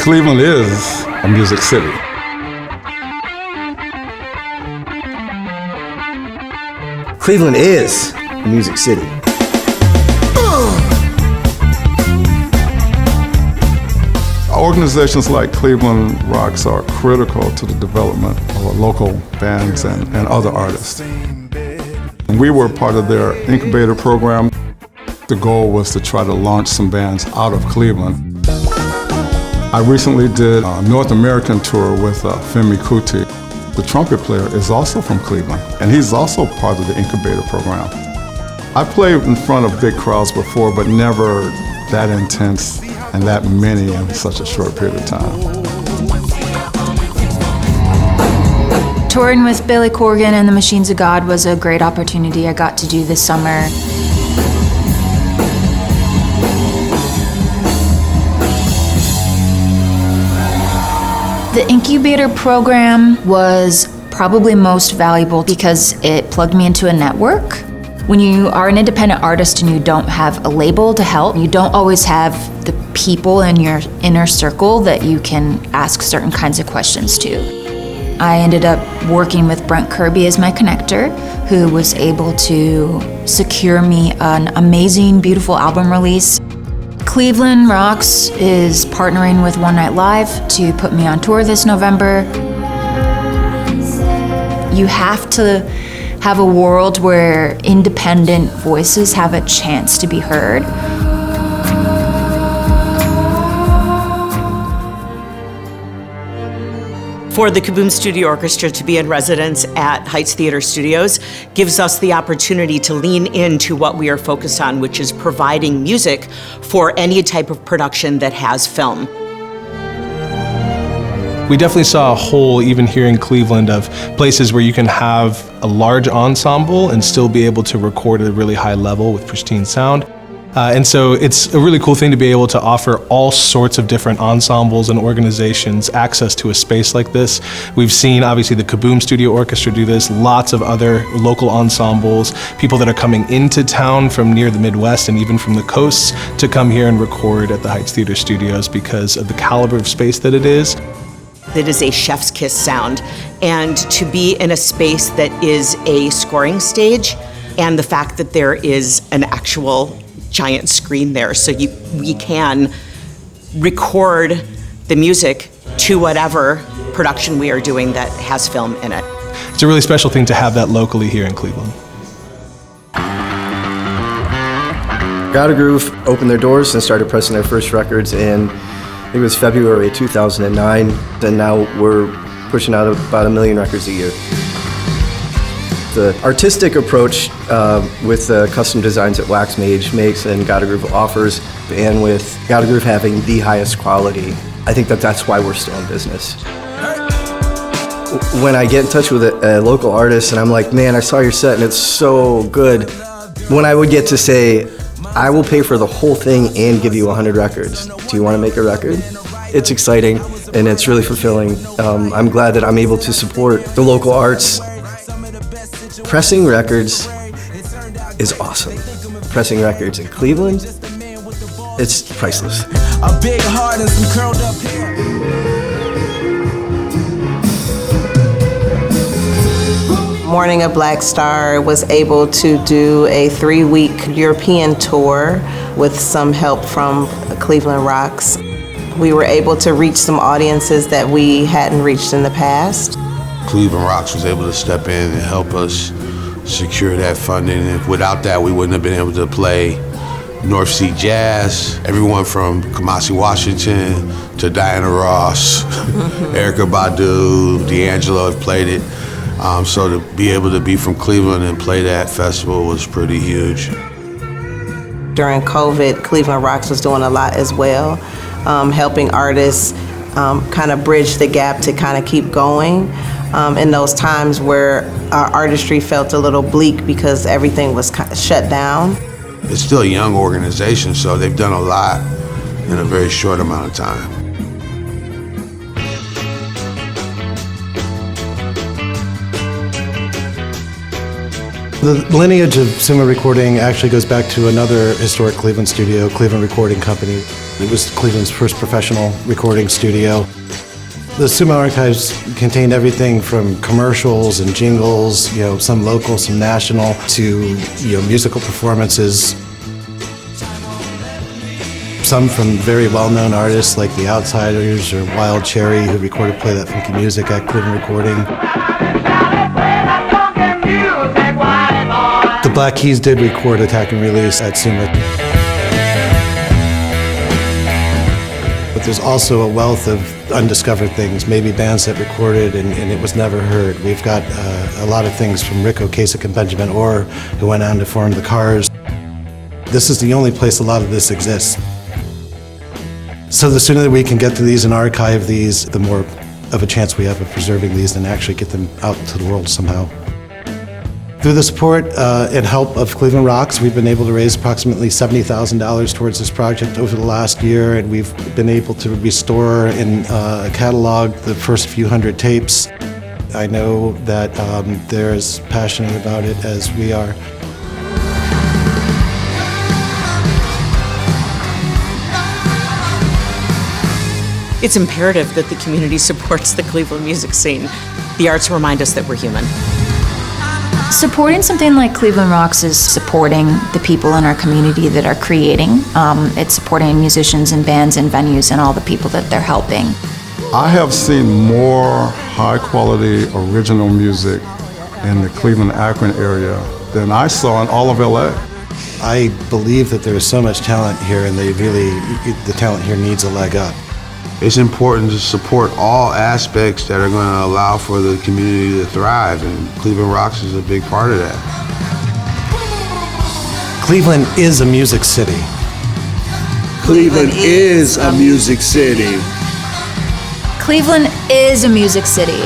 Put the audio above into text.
Cleveland is a music city. Cleveland is a music city. Organizations like Cleveland Rocks are critical to the development of local bands and other artists. We were part of their incubator program. The goal was to try to launch some bands out of Cleveland. I recently did a North American tour with Femi Kuti. The trumpet player is also from Cleveland, and he's also part of the incubator program. I played in front of big crowds before, but never that intense and that many in such a short period of time. Touring with Billy Corgan and the Machines of God was a great opportunity I got to do this summer. The incubator program was probably most valuable because it plugged me into a network. When you are an independent artist and you don't have a label to help, you don't always have the people in your inner circle that you can ask certain kinds of questions to. I ended up working with Brent Kirby as my connector, who was able to secure me an amazing, beautiful album release. Cleveland Rocks is partnering with One Night Live to put me on tour this November. You have to have a world where independent voices have a chance to be heard. For the Kaboom Studio Orchestra to be in residence at Heights Theater Studios gives us the opportunity to lean into what we are focused on, which is providing music for any type of production that has film. We definitely saw a hole, even here in Cleveland, of places where you can have a large ensemble and still be able to record at a really high level with pristine sound. And so it's a really cool thing to be able to offer all sorts of different ensembles and organizations access to a space like this. We've seen, obviously, the Kaboom Studio Orchestra do this, lots of other local ensembles, people that are coming into town from near the Midwest and even from the coasts to come here and record at the Heights Theater Studios because of the caliber of space that it is. It is a chef's kiss sound, and to be in a space that is a scoring stage, and the fact that there is an actual giant screen there, so we can record the music to whatever production we are doing that has film in it. It's a really special thing to have that locally here in Cleveland. Gotta Groove opened their doors and started pressing their first records in, I think it was February 2009, and now we're pushing out about 1 million records a year. The artistic approach with the custom designs that Mage makes and Gotta Groove offers, and with Gotta Groove having the highest quality, I think that's why we're still in business. When I get in touch with a local artist and I'm like, man, I saw your set and it's so good, when I would get to say, I will pay for the whole thing and give you 100 records. Do you want to make a record? It's exciting and it's really fulfilling. I'm glad that I'm able to support the local arts. Pressing records is awesome. Pressing records in Cleveland, it's priceless. A big heart and some curled up hair. Mourning at BLKstar was able to do a 3-week European tour with some help from Cleveland Rocks. We were able to reach some audiences that we hadn't reached in the past. Cleveland Rocks was able to step in and help us secure that funding. And without that, we wouldn't have been able to play North Sea Jazz. Everyone from Kamasi Washington to Diana Ross, Erykah Badu, D'Angelo have played it. So to be able to be from Cleveland and play that festival was pretty huge. During COVID, Cleveland Rocks was doing a lot as well, helping artists kind of bridge the gap to kind of keep going in those times where our artistry felt a little bleak because everything was kind of shut down. It's still a young organization, so they've done a lot in a very short amount of time. The lineage of Suma recording actually goes back to another historic Cleveland studio, Cleveland Recording Company. It was Cleveland's first professional recording studio. The Suma archives contained everything from commercials and jingles, some local, some national, to musical performances. Some from very well-known artists like The Outsiders or Wild Cherry, who recorded Play That Funky Music at Cleveland Recording. The Black Keys did record Attack and Release at Suma. But there's also a wealth of undiscovered things, maybe bands that recorded and it was never heard. We've got a lot of things from Rick Ocasek and Benjamin Orr, who went on to form the Cars. This is the only place a lot of this exists. So the sooner that we can get to these and archive these, the more of a chance we have of preserving these and actually get them out to the world somehow. Through the support and help of Cleveland Rocks, we've been able to raise approximately $70,000 towards this project over the last year, and we've been able to restore and catalog the first few hundred tapes. I know that they're as passionate about it as we are. It's imperative that the community supports the Cleveland music scene. The arts remind us that we're human. Supporting something like Cleveland Rocks is supporting the people in our community that are creating. It's supporting musicians and bands and venues and all the people that they're helping. I have seen more high-quality original music in the Cleveland-Akron area than I saw in all of LA. I believe that there is so much talent here, and the talent here needs a leg up. It's important to support all aspects that are going to allow for the community to thrive, and Cleveland Rocks is a big part of that. Cleveland is a music city. Cleveland is a music city. Cleveland is a music city.